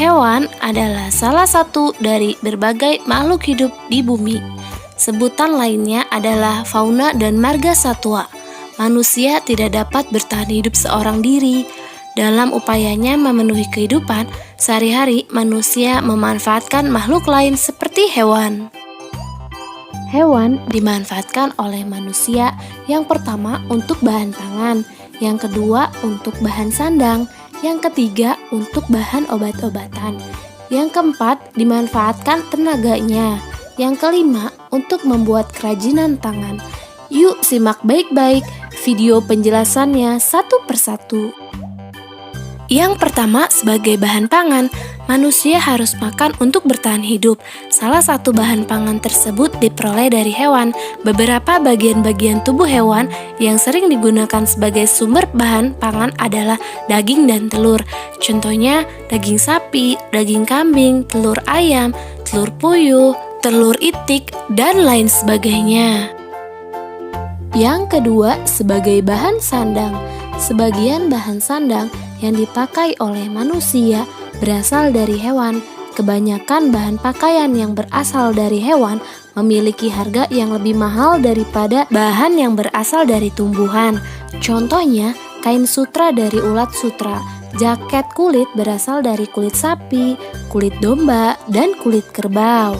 Hewan adalah salah satu dari berbagai makhluk hidup di bumi. Sebutan lainnya adalah fauna dan marga satwa. Manusia tidak dapat bertahan hidup seorang diri. Dalam upayanya memenuhi kehidupan, sehari-hari manusia memanfaatkan makhluk lain seperti hewan. Hewan dimanfaatkan oleh manusia yang pertama untuk bahan pangan, yang kedua untuk bahan sandang, yang ketiga untuk bahan obat-obatan, yang keempat dimanfaatkan tenaganya, yang kelima untuk membuat kerajinan tangan. Yuk simak baik-baik video penjelasannya satu persatu. Yang pertama, sebagai bahan pangan, manusia harus makan untuk bertahan hidup. Salah satu bahan pangan tersebut diperoleh dari hewan. Beberapa bagian-bagian tubuh hewan yang sering digunakan sebagai sumber bahan pangan adalah daging dan telur. Contohnya, daging sapi, daging kambing, telur ayam, telur puyuh, telur itik, dan lain sebagainya. Yang kedua, sebagai bahan sandang. Sebagian bahan sandang yang dipakai oleh manusia berasal dari hewan. Kebanyakan bahan pakaian yang berasal dari hewan memiliki harga yang lebih mahal daripada bahan yang berasal dari tumbuhan. Contohnya, kain sutra dari ulat sutra, jaket kulit berasal dari kulit sapi, kulit domba, dan kulit kerbau.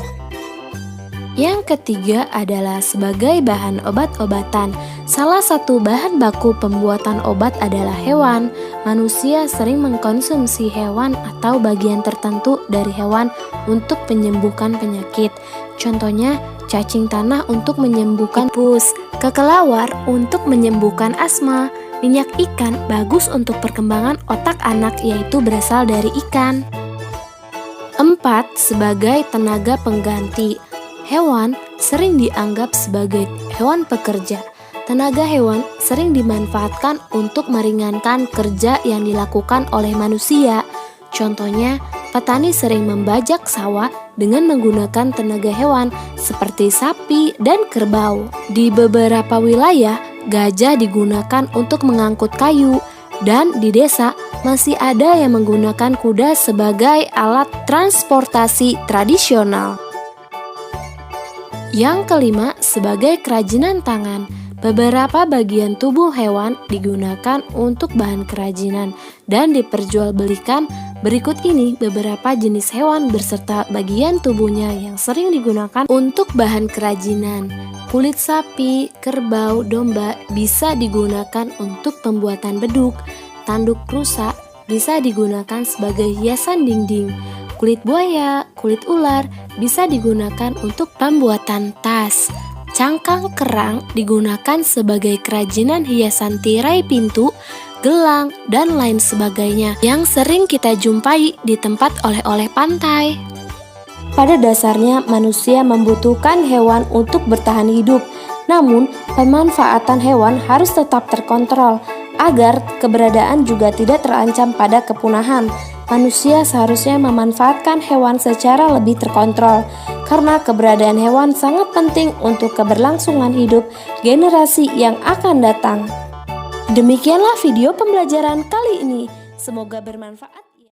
Yang ketiga adalah sebagai bahan obat-obatan. Salah satu bahan baku pembuatan obat adalah hewan. Manusia sering mengkonsumsi hewan atau bagian tertentu dari hewan untuk menyembuhkan penyakit. Contohnya, cacing tanah untuk menyembuhkan pus, kekelawar untuk menyembuhkan asma, minyak ikan bagus untuk perkembangan otak anak yaitu berasal dari ikan. 4. Sebagai tenaga pengganti. Hewan sering dianggap sebagai hewan pekerja. Tenaga hewan sering dimanfaatkan untuk meringankan kerja yang dilakukan oleh manusia. Contohnya, petani sering membajak sawah dengan menggunakan tenaga hewan seperti sapi dan kerbau. Di beberapa wilayah, gajah digunakan untuk mengangkut kayu, dan di desa masih ada yang menggunakan kuda sebagai alat transportasi tradisional. Yang kelima, sebagai kerajinan tangan. Beberapa bagian tubuh hewan digunakan untuk bahan kerajinan dan diperjualbelikan. Berikut ini beberapa jenis hewan beserta bagian tubuhnya yang sering digunakan untuk bahan kerajinan. Kulit sapi, kerbau, domba bisa digunakan untuk pembuatan beduk. Tanduk rusa bisa digunakan sebagai hiasan dinding. Kulit buaya, kulit ular bisa digunakan untuk pembuatan tas. Cangkang kerang digunakan sebagai kerajinan hiasan tirai pintu, gelang, dan lain sebagainya yang sering kita jumpai di tempat oleh-oleh pantai. Pada dasarnya manusia membutuhkan hewan untuk bertahan hidup, namun pemanfaatan hewan harus tetap terkontrol agar keberadaan juga tidak terancam pada kepunahan. Manusia seharusnya memanfaatkan hewan secara lebih terkontrol, karena keberadaan hewan sangat penting untuk keberlangsungan hidup generasi yang akan datang. Demikianlah video pembelajaran kali ini. Semoga bermanfaat.